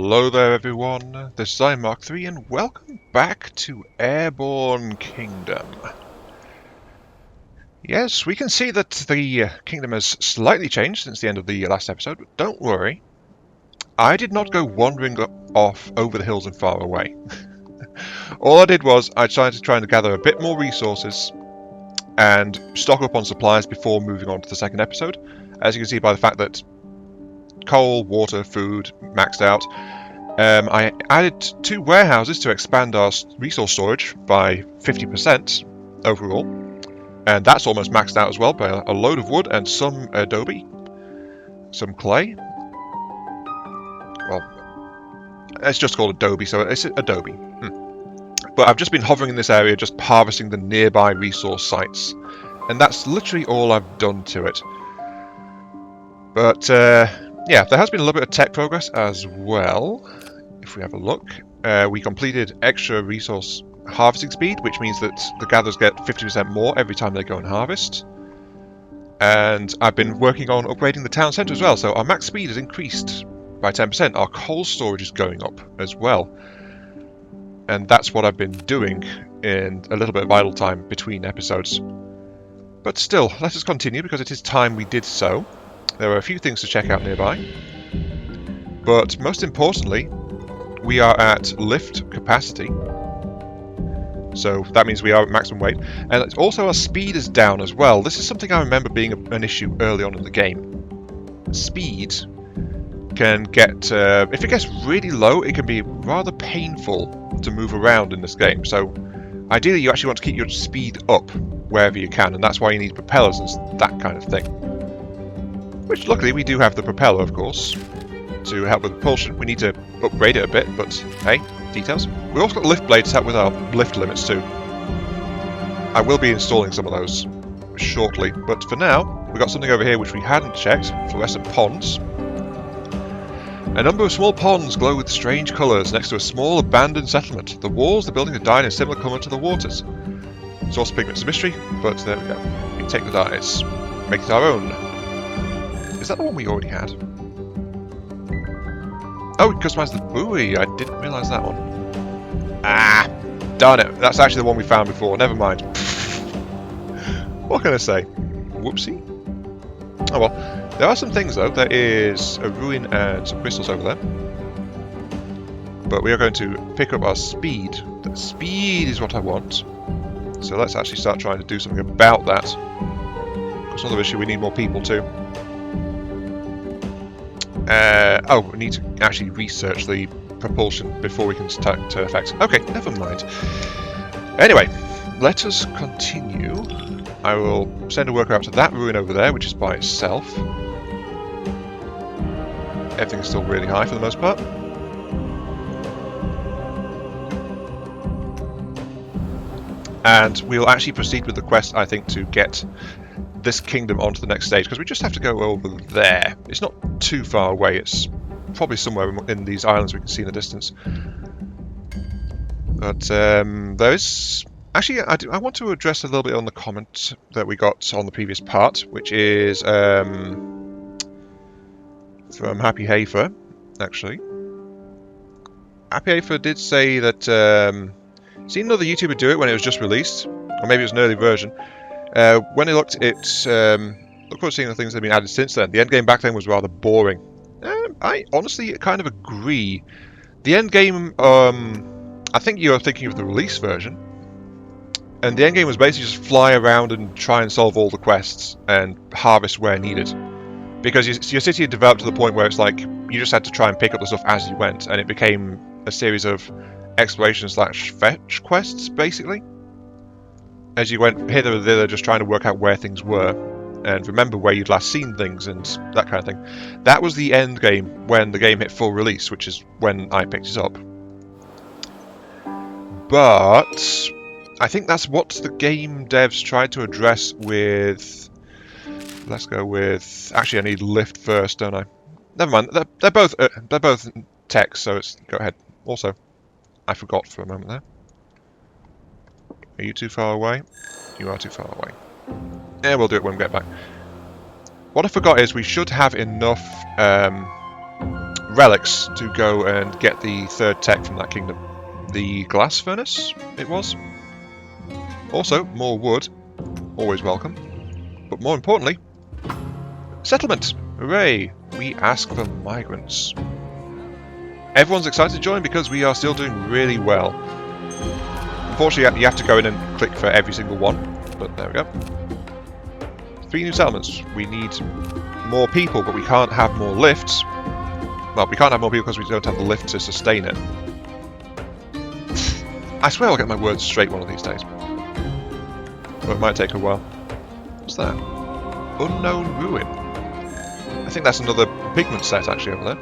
Hello there everyone, this is Mark III and welcome back to Airborne Kingdom. Yes, we can see that the kingdom has slightly changed since the end of the last episode, but don't worry. I did not go wandering off over the hills and far away. All I did was I tried to try and gather a bit more resources and stock up on supplies before moving on to the second episode. As you can see by the fact that coal, water, food maxed out. I added 2 warehouses to expand our resource storage by 50% overall, and that's almost maxed out as well by a load of wood and some adobe, some clay. Well, it's just called adobe, so it's adobe. But I've just been hovering in this area, just harvesting the nearby resource sites, and that's literally all I've done to it. But yeah, there has been a little bit of tech progress as well. If we have a look, we completed extra resource harvesting speed, which means that the gatherers get 50% more every time they go and harvest. And I've been working on upgrading the town centre as well, so our max speed has increased by 10%. Our coal storage is going up as well. And that's what I've been doing in a little bit of idle time between episodes. But still, let us continue because it is time we did so. There are a few things to check out nearby, but most importantly, we are at lift capacity, so that means we are at maximum weight, and also our speed is down as well. This is something I remember being an issue early on in the game. Speed can get, if it gets really low, it can be rather painful to move around in this game, so ideally you actually want to keep your speed up wherever you can, and that's why you need propellers and that kind of thing. Which, luckily, we do have the propeller, of course, to help with propulsion. We need to upgrade it a bit, but hey, details. We've also got lift blades to help with our lift limits too. I will be installing some of those shortly, but for now, we've got something over here which we hadn't checked, Florescent Ponds. A number of small ponds glow with strange colours next to a small abandoned settlement. The walls of the building are dyed in a similar colour to the waters. Source of pigments a mystery, but there we go. We take the dyes, make it our own. Is that the one we already had? Oh, we customized the buoy. I didn't realise that one. Ah, darn it. That's actually the one we found before. Never mind. What can I say? Whoopsie. Oh well. There are some things though. There is a ruin and some crystals over there. But we are going to pick up our speed. The speed is what I want. So let's actually start trying to do something about that. Because another issue, we need more people too. Oh, we need to actually research the propulsion before we can start to effect. Okay, never mind. Anyway, let us continue. I will send a worker out to that ruin over there, which is by itself. Everything's still really high for the most part. And we'll actually proceed with the quest, I think, to get this kingdom onto the next stage, because we just have to go over there. It's not too far away, it's probably somewhere in these islands we can see in the distance. But there is... Actually, I want to address a little bit on the comment that we got on the previous part, which is from Happy Hafer, actually. Happy Hafer did say that seen another YouTuber do it when it was just released, or maybe it was an early version. When they looked at look forward to seeing the things that have been added since then. The endgame back then was rather boring. I honestly kind of agree. The endgame, I think you're thinking of the release version. And the endgame was basically just fly around and try and solve all the quests and harvest where needed. Because your city had developed to the point where it's like, you just had to try and pick up the stuff as you went. And it became a series of exploration/fetch quests, basically. As you went hither and thither, just trying to work out where things were and remember where you'd last seen things and that kind of thing. That was the end game when the game hit full release, which is when I picked it up. But I think that's what the game devs tried to address with... Let's go with... Actually, I need lift first, don't I? Never mind. They're both text, so it's... Go ahead. Also, I forgot for a moment there. Are you too far away? You are too far away. Yeah, we'll do it when we get back. What I forgot is we should have enough relics to go and get the third tech from that kingdom. The glass furnace, it was. Also, more wood, always welcome. But more importantly, settlement! Hooray! We ask for migrants. Everyone's excited to join because we are still doing really well. Unfortunately, you have to go in and click for every single one, but there we go. 3 new settlements. We need more people, but we can't have more lifts. Well, we can't have more people because we don't have the lift to sustain it. I swear I'll get my words straight one of these days. But it might take a while. What's that? Unknown Ruin. I think that's another pigment set actually over there.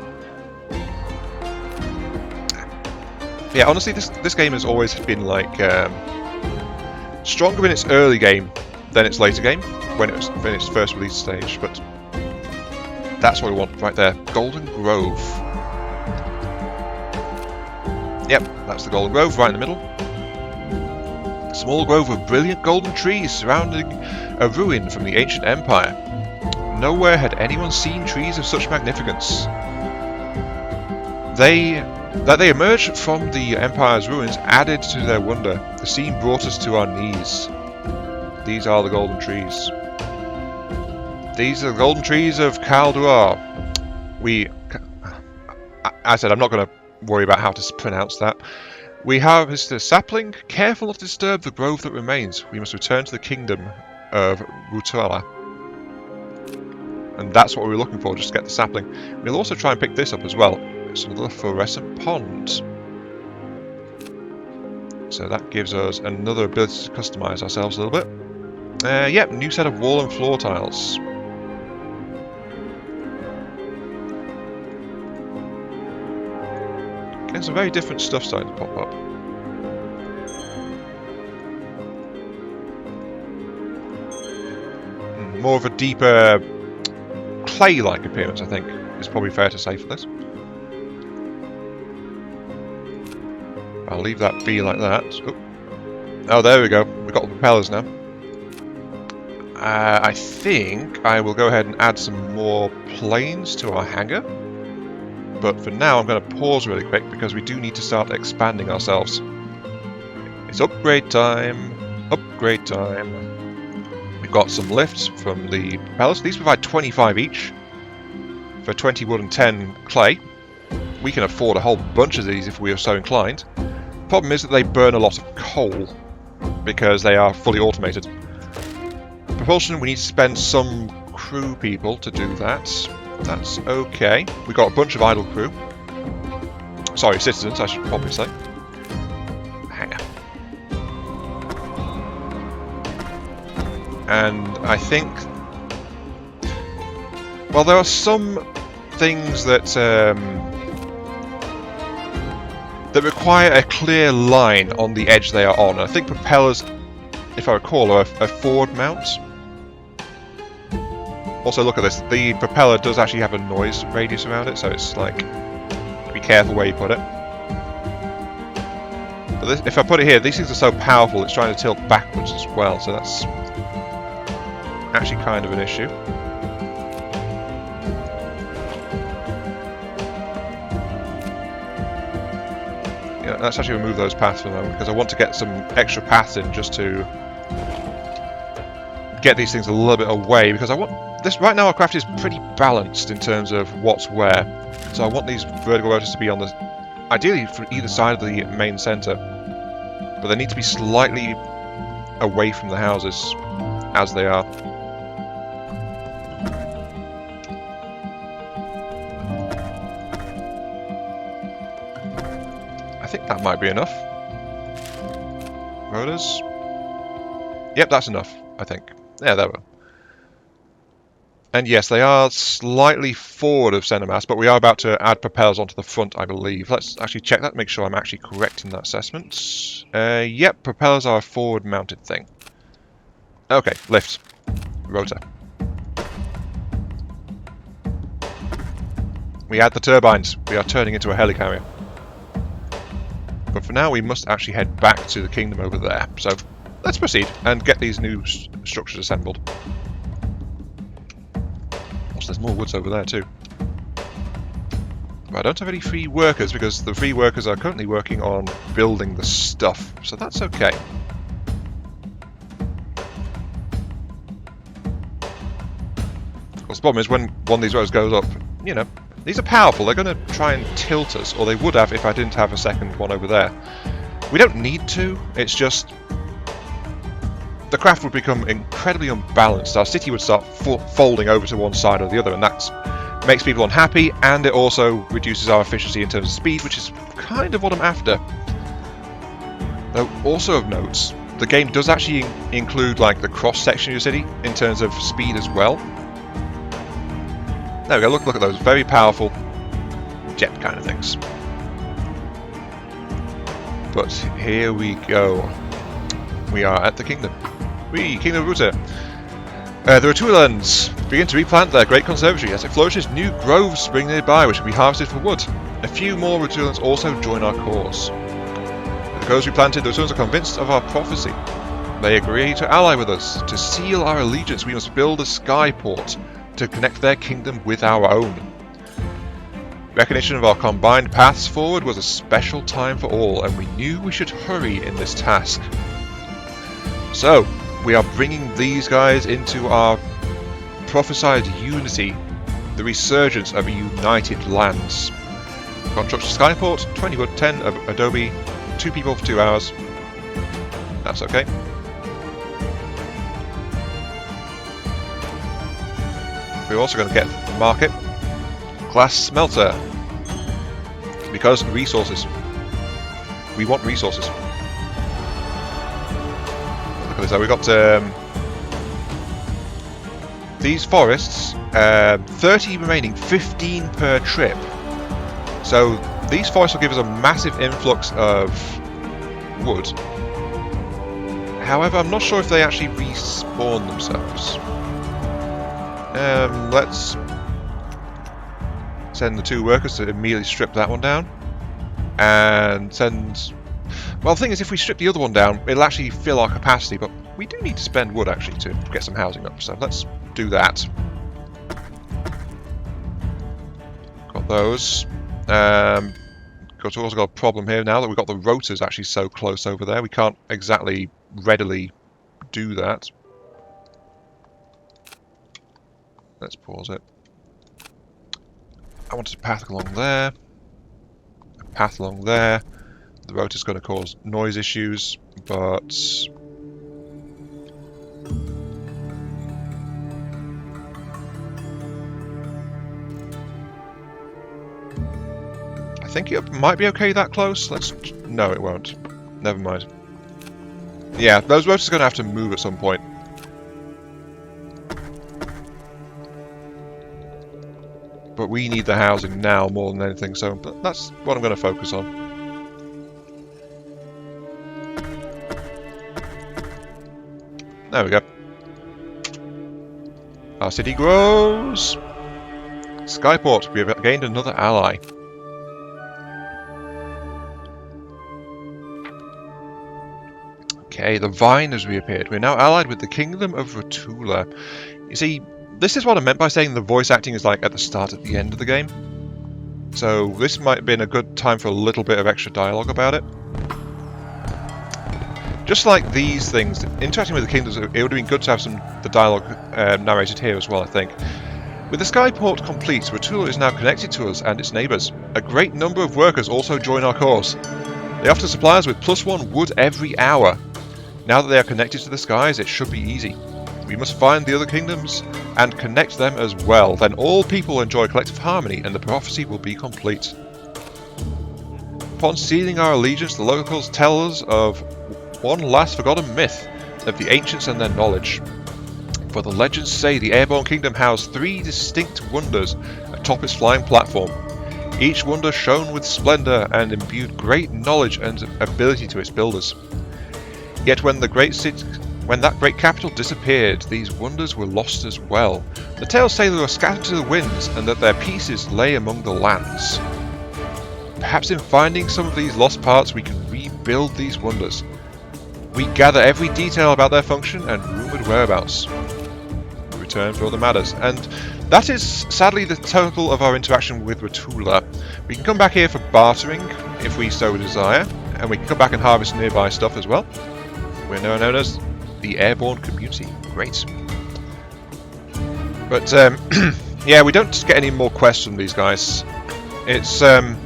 Yeah, honestly, this game has always been like stronger in its early game than its later game when it was in its first release stage. But that's what we want right there. Golden Grove. Yep, that's the Golden Grove right in the middle. A small grove of brilliant golden trees surrounding a ruin from the ancient empire. Nowhere had anyone seen trees of such magnificence. That they emerged from the Empire's ruins added to their wonder. The scene brought us to our knees. These are the golden trees. These are the golden trees of Caldua. I said I'm not going to worry about how to pronounce that. We harvest a sapling, careful not to disturb the grove that remains. We must return to the kingdom of Rutula. And that's what we were looking for, just to get the sapling. We'll also try and pick this up as well. It's another Florescent Ponds. So that gives us another ability to customize ourselves a little bit. Yep, new set of wall and floor tiles. Getting some very different stuff starting to pop up. More of a deeper clay-like appearance, I think, is probably fair to say for this. I'll leave that be like that. Oh, there we go. We've got the propellers now. I think I will go ahead and add some more planes to our hangar. But for now, I'm going to pause really quick because we do need to start expanding ourselves. It's upgrade time. Upgrade time. We've got some lifts from the propellers. These provide 25 each for 20 wood and 10 clay. We can afford a whole bunch of these if we are so inclined. Problem is that they burn a lot of coal because they are fully automated. Propulsion, we need to spend some crew people to do that. That's okay. We got a bunch of idle crew. Sorry, citizens, I should probably say. Hangar. And I think, well, there are some things that that require a clear line on the edge they are on. I think propellers, if I recall, are a forward mount. Also, look at this. The propeller does actually have a noise radius around it, so it's like, be careful where you put it. But this, if I put it here, these things are so powerful, it's trying to tilt backwards as well, so that's actually kind of an issue. Yeah, let's actually remove those paths for a moment, because I want to get some extra paths in just to get these things a little bit away, because I want this right now. Our craft is pretty balanced in terms of what's where, so I want these vertical rotors to be on the, ideally from either side of the main center, but they need to be slightly away from the houses as they are. I think that might be enough. Rotors. Yep, that's enough, I think. Yeah, there we go. And yes, they are slightly forward of center mass, but we are about to add propellers onto the front, I believe. Let's actually check that, make sure I'm actually correct in that assessment. Yep, propellers are a forward mounted thing. Okay, lift. Rotor. We add the turbines. We are turning into a helicarrier. But for now, we must actually head back to the kingdom over there. So let's proceed and get these new structures assembled. Also, there's more woods over there too. But I don't have any free workers because the free workers are currently working on building the stuff, so that's okay. Of course, the problem is when one of these rows goes up, you know, these are powerful. They're going to try and tilt us, or they would have if I didn't have a second one over there. We don't need to, it's just the craft would become incredibly unbalanced. Our city would start folding over to one side or the other, and that makes people unhappy, and it also reduces our efficiency in terms of speed, which is kind of what I'm after. Though, also of note, the game does actually include like the cross-section of your city in terms of speed as well. There we go, look at those, very powerful jet kind of things. But here we go. We are at the kingdom. Kingdom of Rutula. The Rutulans begin to replant their great conservatory. As it flourishes, new groves spring nearby, which will be harvested for wood. A few more Rutulans also join our cause. With the groves replanted, the Rutulans are convinced of our prophecy. They agree to ally with us. To seal our allegiance, we must build a skyport to connect their kingdom with our own. Recognition of our combined paths forward was a special time for all, and we knew we should hurry in this task. So, we are bringing these guys into our prophesied unity, the resurgence of a united lands. Construction skyport, 20 wood, 10 of adobe, 2 people for 2 hours. That's okay. We're also going to get market glass smelter because resources. We want resources. Look at this. We've got these forests, 30 remaining, 15 per trip. So these forests will give us a massive influx of wood. However, I'm not sure if they actually respawn themselves. Let's send the 2 workers to immediately strip that one down. And send... Well, the thing is, if we strip the other one down, it'll actually fill our capacity, but we do need to spend wood, actually, to get some housing up, so let's do that. Got those. We've also got a problem here now that we've got the rotors actually so close over there. We can't exactly readily do that. Let's pause it. I wanted a path along there. A path along there. The rotor's going to cause noise issues, but... I think it might be okay that close. Let's... No, it won't. Never mind. Yeah, those rotors are going to have to move at some point. But we need the housing now more than anything, so that's what I'm going to focus on. There we go. Our city grows! Skyport, we have gained another ally. Okay, the vine has reappeared. We're now allied with the Kingdom of Rutula. You see, this is what I meant by saying the voice acting is like at the start at the end of the game. So this might have been a good time for a little bit of extra dialogue about it. Just like these things, interacting with the kingdoms, it would have been good to have the dialogue narrated here as well, I think. With the skyport complete, Rutula is now connected to us and its neighbours. A great number of workers also join our cause. They often supply us with +1 wood every hour. Now that they are connected to the skies, it should be easy. We must find the other kingdoms and connect them as well. Then all people enjoy collective harmony and the prophecy will be complete. Upon sealing our allegiance, the locals tell us of one last forgotten myth of the ancients and their knowledge. For the legends say the Airborne Kingdom housed 3 distinct wonders atop its flying platform. Each wonder shone with splendour and imbued great knowledge and ability to its builders. Yet when that great capital disappeared, these wonders were lost as well. The tales say they were scattered to the winds and that their pieces lay among the lands. Perhaps in finding some of these lost parts we can rebuild these wonders. We gather every detail about their function and rumoured whereabouts. We return for other matters. And that is sadly the total of our interaction with Rutula. We can come back here for bartering, if we so desire, and we can come back and harvest nearby stuff as well. We're now known as the Airborne Community. Great. But, yeah, we don't get any more quests from these guys. It's,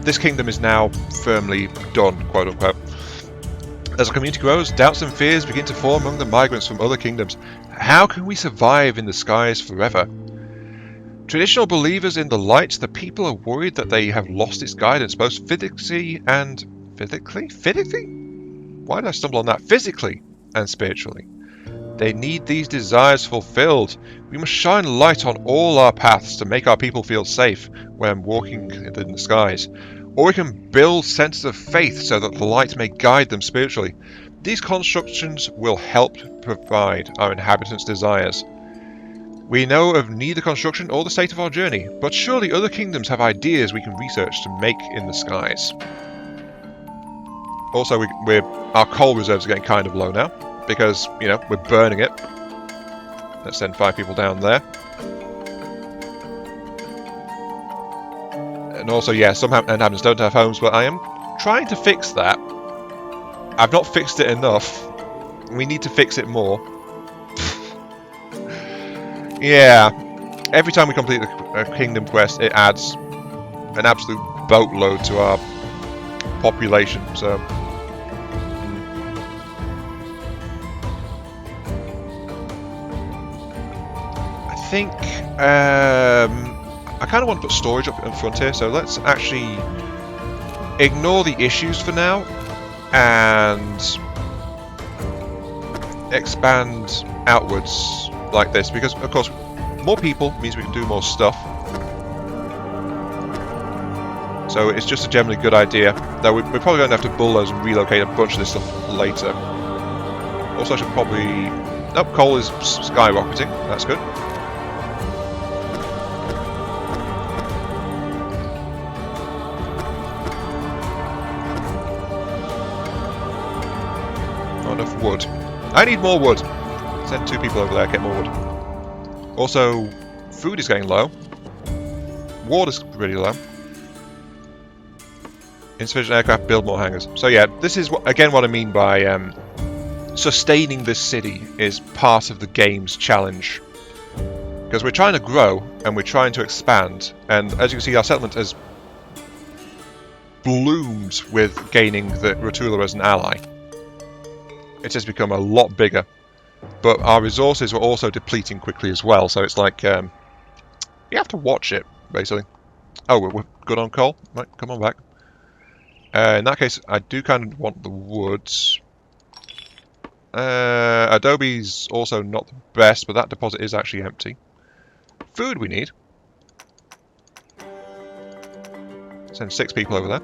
this kingdom is now firmly done, quote-unquote. As the community grows, doubts and fears begin to form among the migrants from other kingdoms. How can we survive in the skies forever? Traditional believers in the light, the people are worried that they have lost its guidance, both physically and... Physically? Why did I stumble on that? Physically and spiritually. They need these desires fulfilled. We must shine light on all our paths to make our people feel safe when walking in the skies. Or we can build centers of faith so that the light may guide them spiritually. These constructions will help provide our inhabitants' desires. We know of neither construction or the state of our journey, but surely other kingdoms have ideas we can research to make in the skies. Also, our coal reserves are getting kind of low now, because, you know, we're burning it. Let's send 5 people down there. And also, yeah, some inhabitants don't have homes, but I am trying to fix that. I've not fixed it enough. We need to fix it more. Yeah, every time we complete a kingdom quest, it adds an absolute boatload to our population, so... I think... I kind of want to put storage up in front here, so let's actually ignore the issues for now, and expand outwards like this, because of course more people means we can do more stuff, so it's just a generally good idea, though we're probably going to have to bulldoze and relocate a bunch of this stuff later. Also I should probably... Nope, coal is skyrocketing, that's good. Not enough wood. I need more wood! Send 2 people over there, get more wood. Also, food is getting low. Water's really low. Insufficient aircraft, build more hangars. So yeah, this is again what I mean by sustaining this city is part of the game's challenge. Because we're trying to grow, and we're trying to expand, and as you can see our settlement has bloomed with gaining the Rutula as an ally. It has become a lot bigger. But our resources were also depleting quickly as well, so it's like, you have to watch it, basically. Oh, we're good on coal? Right, come on back. In that case, I do kind of want the woods. Adobe's also not the best, but that deposit is actually empty. Food we need. Send 6 people over there.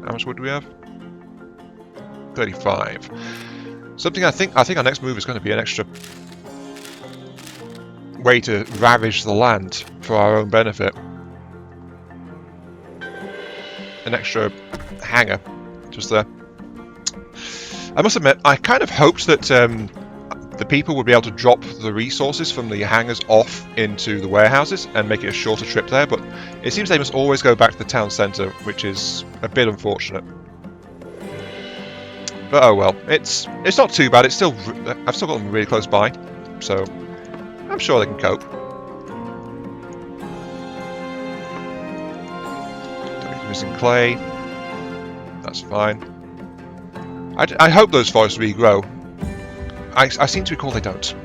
How much wood do we have? 35. Something I think our next move is going to be an extra way to ravage the land for our own benefit. An extra hangar just there. I must admit, I kind of hoped that the people would be able to drop the resources from the hangars off into the warehouses and make it a shorter trip there, but it seems they must always go back to the town centre, which is a bit unfortunate. But oh well, it's not too bad. It's still I've still got them really close by, so I'm sure they can cope. Missing clay. That's fine. I hope those forests regrow. I seem to recall they don't.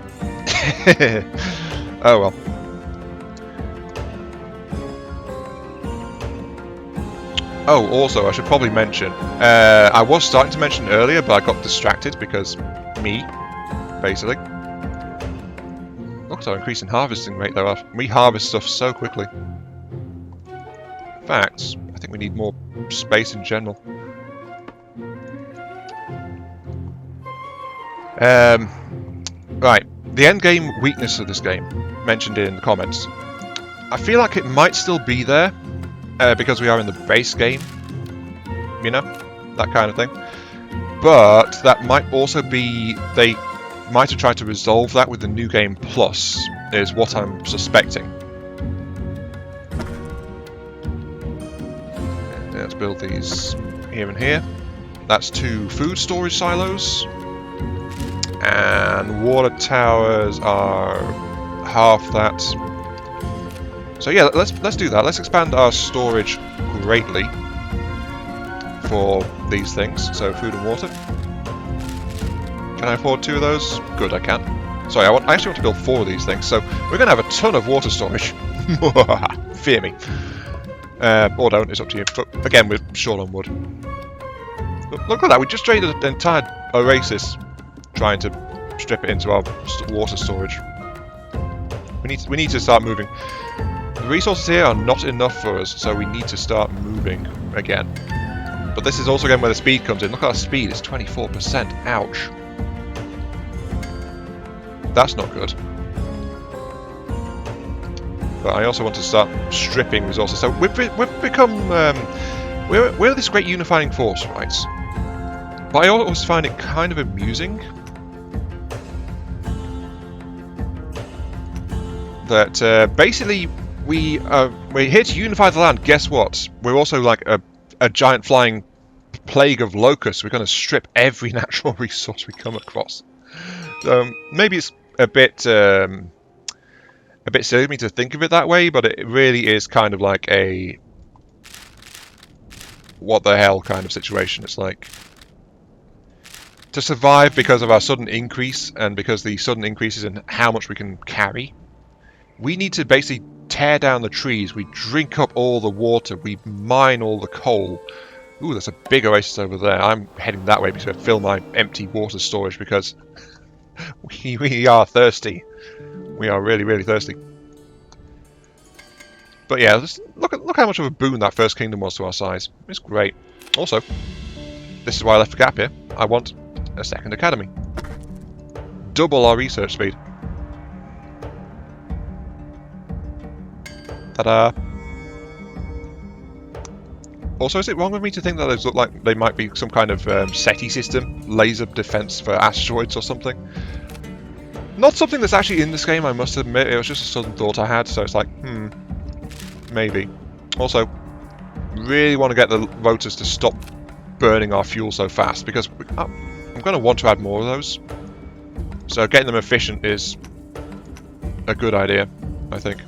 Oh well. Oh, also, I should probably mention, I was starting to mention earlier, but I got distracted because me, basically. Look at our increasing harvesting rate though. We harvest stuff so quickly. In fact, I think we need more space in general. Right, the endgame weakness of this game, mentioned in the comments. I feel like it might still be there, because we are in the base game, you know, that kind of thing. But that might also be, they might have tried to resolve that with the New Game Plus, is what I'm suspecting. let's build these here and here. That's 2 food storage silos. And water towers are half that. So yeah, let's do that. Let's expand our storage greatly for these things. So food and water. Can I afford 2 of those? Good, I can. Sorry, I actually want to build 4 of these things. So we're going to have a ton of water storage. Fear me. Or don't, it's up to you. But again, we're short on wood. Look at that, we just traded an entire oasis trying to strip it into our water storage. We need to start moving. The resources here are not enough for us, so we need to start moving again. But this is also again where the speed comes in. Look at our speed, it's 24%. Ouch. That's not good. But I also want to start stripping resources. So we've become we're this great unifying force, right? But I always find it kind of amusing that basically we're here to unify the land. Guess what? We're also like a giant flying plague of locusts. We're going to strip every natural resource we come across. Maybe it's a bit silly of me to think of it that way, but it really is kind of like a what the hell kind of situation. It's like to survive because of our sudden increase and because the sudden increases in how much we can carry, we need to basically tear down the trees, we drink up all the water, we mine all the coal. Ooh, there's a big oasis over there. I'm heading that way because I fill my empty water storage because we are thirsty. We are really, really thirsty. But yeah, just look how much of a boon that first kingdom was to our size. It's great. Also, this is why I left a gap here. I want a second academy. Double our research speed. Ta-da! Also, is it wrong with me to think that those look like they might be some kind of SETI system? Laser defense for asteroids or something? Not something that's actually in this game, I must admit. It was just a sudden thought I had, so it's like, maybe. Also, really want to get the rotors to stop burning our fuel so fast, because I'm going to want to add more of those. So getting them efficient is a good idea, I think.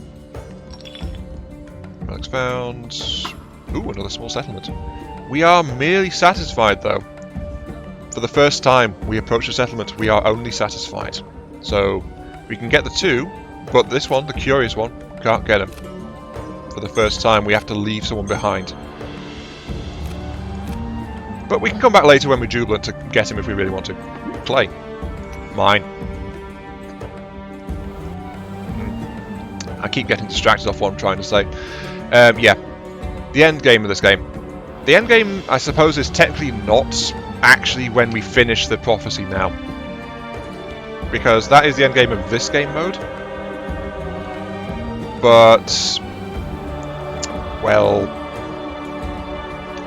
Relics found. Ooh, another small settlement. We are merely satisfied, though. For the first time we approach a settlement, we are only satisfied. So we can get the 2, but this one, the curious one, can't get him. For the first time, we have to leave someone behind. But we can come back later when we're jubilant to get him if we really want to. Clay. Mine. I keep getting distracted off what I'm trying to say. Yeah. The end game of this game. The end game, I suppose, is technically not actually when we finish the prophecy now. Because that is the end game of this game mode. But well,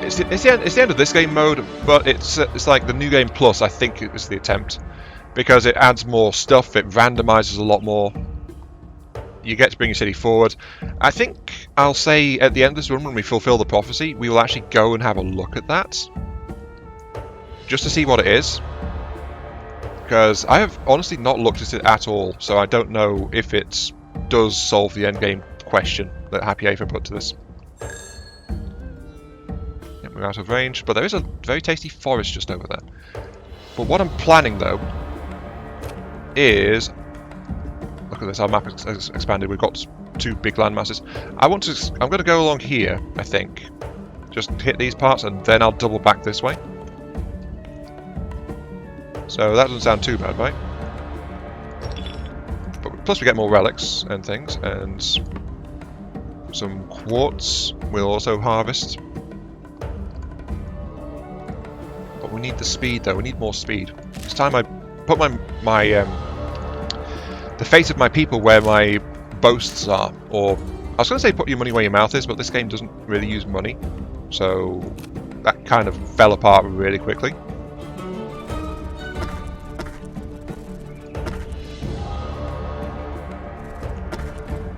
it's the end of this game mode, but it's like the new game plus. I think it was the attempt because it adds more stuff. It randomizes a lot more. You get to bring your city forward. I think I'll say at the end of this run, when we fulfill the prophecy, we will actually go and have a look at that just to see what it is. Because I have honestly not looked at it at all, so I don't know if it does solve the endgame question that Happy Aether put to this. Yep, we're out of range, but there is a very tasty forest just over there. But what I'm planning, though, is... Look at this, our map has expanded. We've got 2 big land masses. I'm going to go along here, I think. Just hit these parts, and then I'll double back this way. So that doesn't sound too bad, right? But plus we get more relics and things, and some quartz we'll also harvest. But we need the speed, though. We need more speed. It's time I put the fate of my people where my boasts are. Or I was going to say put your money where your mouth is, but this game doesn't really use money, so that kind of fell apart really quickly.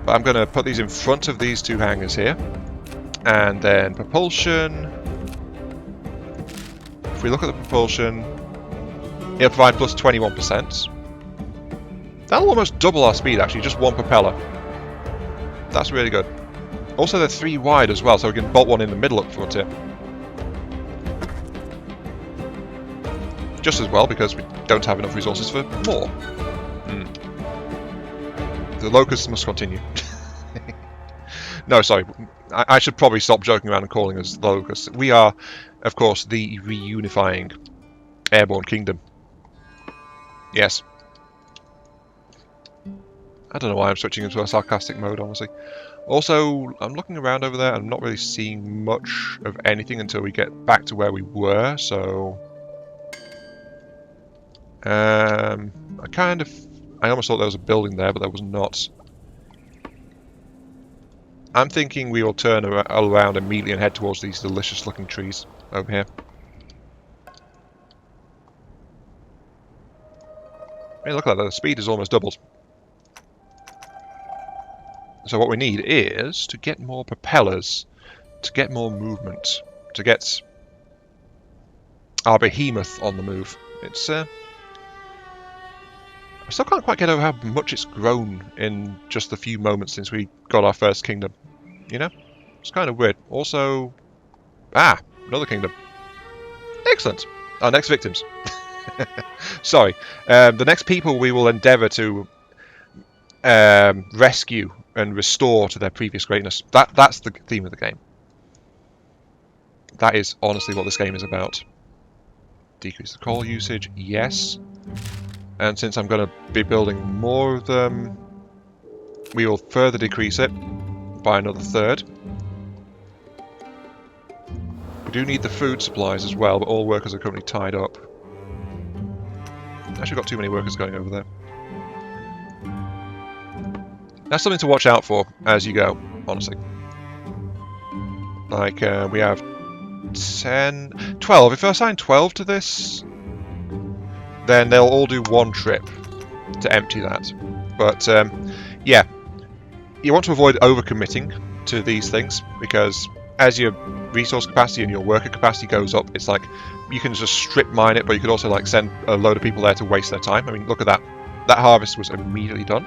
But I'm going to put these in front of these 2 hangars here. And then propulsion. we look at the propulsion, it'll provide plus 21%. That'll almost double our speed, actually, just one propeller. That's really good. Also, they're 3 wide as well, so we can bolt one in the middle up front here. Just as well, because we don't have enough resources for more. The locusts must continue. No, sorry. I should probably stop joking around and calling us the locusts. We are, of course, the reunifying Airborne Kingdom. Yes. I don't know why I'm switching into a sarcastic mode, honestly. Also, I'm looking around over there. I'm not really seeing much of anything until we get back to where we were, so... I almost thought there was a building there, but there was not. I'm thinking we will turn around immediately and head towards these delicious looking trees over here. Hey, look at that, the speed is almost doubled. So what we need is to get more propellers, to get more movement, to get our behemoth on the move. It's I still can't quite get over how much it's grown in just the few moments since we got our first kingdom. You know? It's kind of weird. Also... another kingdom. Excellent. Our next victims. Sorry. The next people we will endeavour to rescue and restore to their previous greatness. That's the theme of the game. That is honestly what this game is about. Decrease the coal usage, yes. And since I'm going to be building more of them, we will further decrease it by another third. We do need the food supplies as well, but all workers are currently tied up. Actually got too many workers going over there. That's something to watch out for as you go, honestly. Like, we have 10... 12. If I assign 12 to this, then they'll all do one trip to empty that. But, yeah. You want to avoid overcommitting to these things, because as your resource capacity and your worker capacity goes up, it's like, you can just strip mine it, but you could also, like, send a load of people there to waste their time. I mean, look at that. That harvest was immediately done.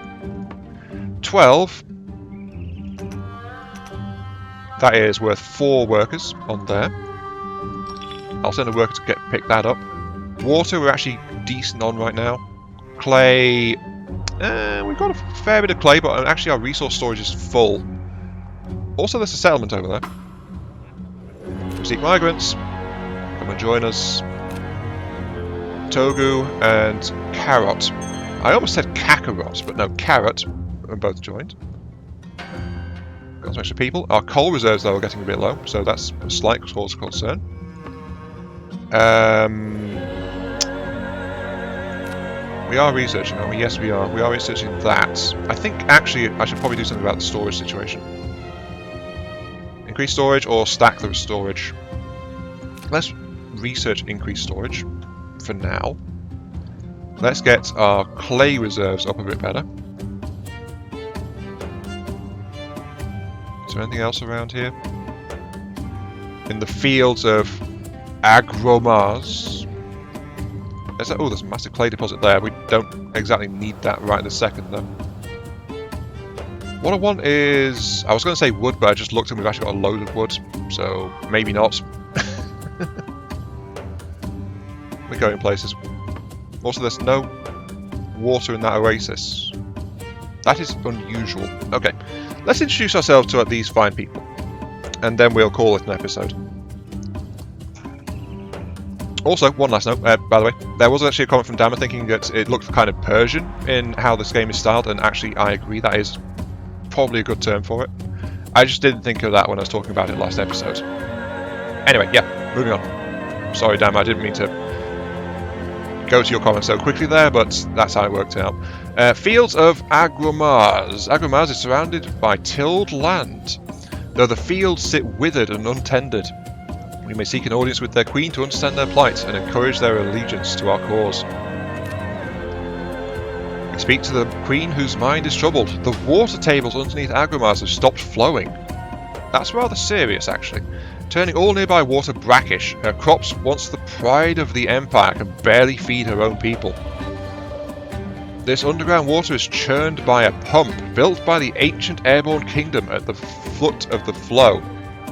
12. That is worth 4 workers on there. I'll send a worker to pick that up. Water, we're actually decent on right now. Clay, we've got a fair bit of clay, but actually our resource storage is full. Also, there's a settlement over there. We seek migrants. Come and join us. Togu and Carrot. I almost said Kakarot, but no, Carrot are both joined. Got some extra people. Our coal reserves, though, are getting a bit low, so that's a slight cause of concern. We are researching, aren't we? Yes, we are. We are researching that. I think, actually, I should probably do something about the storage situation. Increase storage or stack the storage. Let's research increased storage for now. Let's get our clay reserves up a bit better. Is there anything else around here? In the fields of Agrómaz. Oh, there's a massive clay deposit there. We don't exactly need that right this second, though. What I want is... I was going to say wood, but I just looked and we've actually got a load of wood, so maybe not. We're going places. Also, there's no water in that oasis. That is unusual. Okay, let's introduce ourselves to these fine people, and then we'll call it an episode. Also, one last note, by the way, there was actually a comment from Dama thinking that it looked kind of Persian in how this game is styled, and actually I agree, that is probably a good term for it. I just didn't think of that when I was talking about it last episode. Anyway, yeah, moving on. Sorry, Dama, I didn't mean to go to your comment so quickly there, but that's how it worked out. Fields of Agrómaz. Agrómaz is surrounded by tilled land, though the fields sit withered and untended. We may seek an audience with their queen to understand their plight and encourage their allegiance to our cause. We speak to the queen whose mind is troubled. The water tables underneath Agrómaz have stopped flowing. That's rather serious, actually. turning all nearby water brackish. Her crops, once the pride of the Empire, can barely feed her own people. This underground water is churned by a pump built by the ancient Airborne Kingdom at the foot of the flow.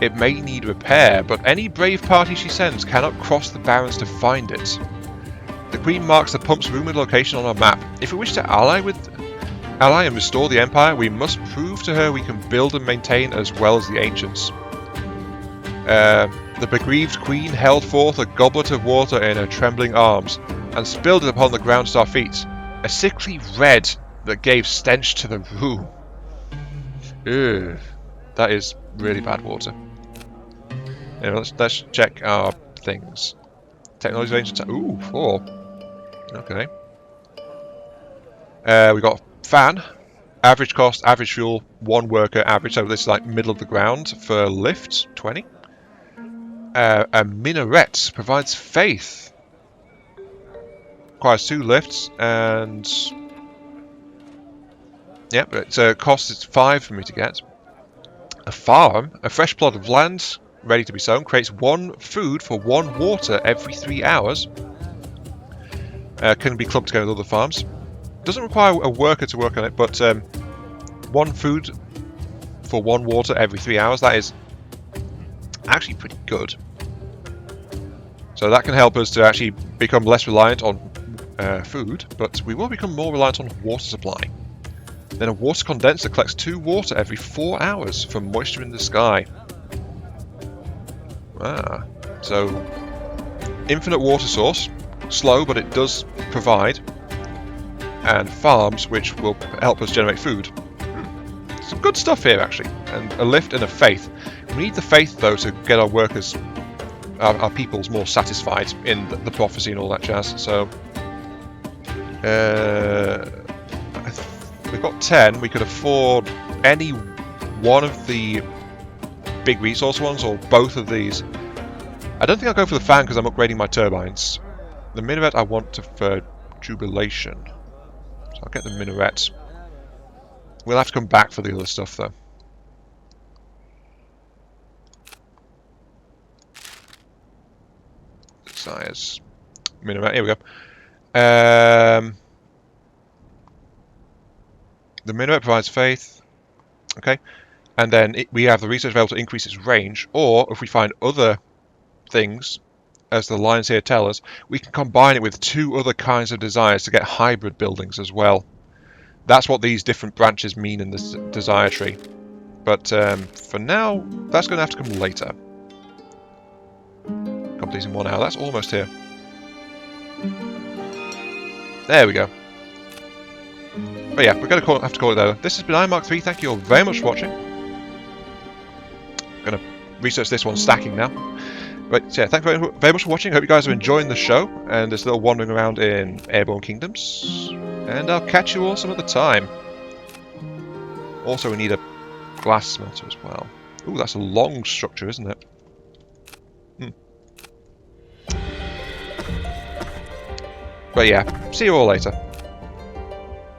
It may need repair, but any brave party she sends cannot cross the Barrens to find it. The Queen marks the pump's rumoured location on our map. If we wish to ally and restore the Empire, we must prove to her we can build and maintain as well as the ancients. The begrieved Queen held forth a goblet of water in her trembling arms, and spilled it upon the ground at our feet. A sickly red that gave stench to the room. Ugh, that is really bad water. Anyway, let's check our things. Technology range. Ooh, 4. Okay. We got fan. Average cost, average fuel, 1 worker, average. So this is like middle of the ground for lift, 20. A minaret provides faith. Requires 2 lifts and yep, it costs 5 for me to get. A farm, a fresh plot of land ready to be sown, creates 1 food for 1 water every 3 hours. Can be clubbed together with other farms. Doesn't require a worker to work on it, but 1 food for 1 water every 3 hours. That is actually pretty good. So that can help us to actually become less reliant on food, but we will become more reliant on water supply. Then a water condenser collects 2 water every 4 hours from moisture in the sky. So infinite water source, slow but it does provide, and farms which will help us generate food. Some good stuff here actually, and a lift and a faith. We need the faith though to get our workers, our peoples more satisfied in the prophecy and all that jazz. So we've got 10. We could afford any one of the big resource ones or both of these. I don't think I'll go for the fan because I'm upgrading my turbines. The minaret I want for jubilation, so I'll get the minaret. We'll have to come back for the other stuff though. Desires. Minaret, here we go. The minaret provides faith. Okay. And then we have the research available to increase its range, or if we find other things, as the lines here tell us, we can combine it with 2 other kinds of desires to get hybrid buildings as well. That's what these different branches mean in this desire tree. But for now, that's going to have to come later. Complete in 1 hour. That's almost here. There we go. But yeah, we're going to have to call it there. This has been iMark3. Thank you all very much for watching. I'm going to research this one stacking now. But yeah, thank you very much for watching. Hope you guys are enjoying the show and this little wandering around in Airborne Kingdoms. And I'll catch you all some other time. Also, we need a glass smelter as well. Ooh, that's a long structure, isn't it? But yeah, see you all later.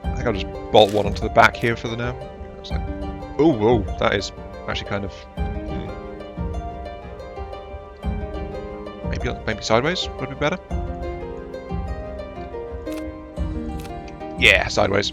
I think I'll just bolt one onto the back here for the now. It's like, oh, that is actually kind of... Maybe sideways would be better. Yeah, sideways.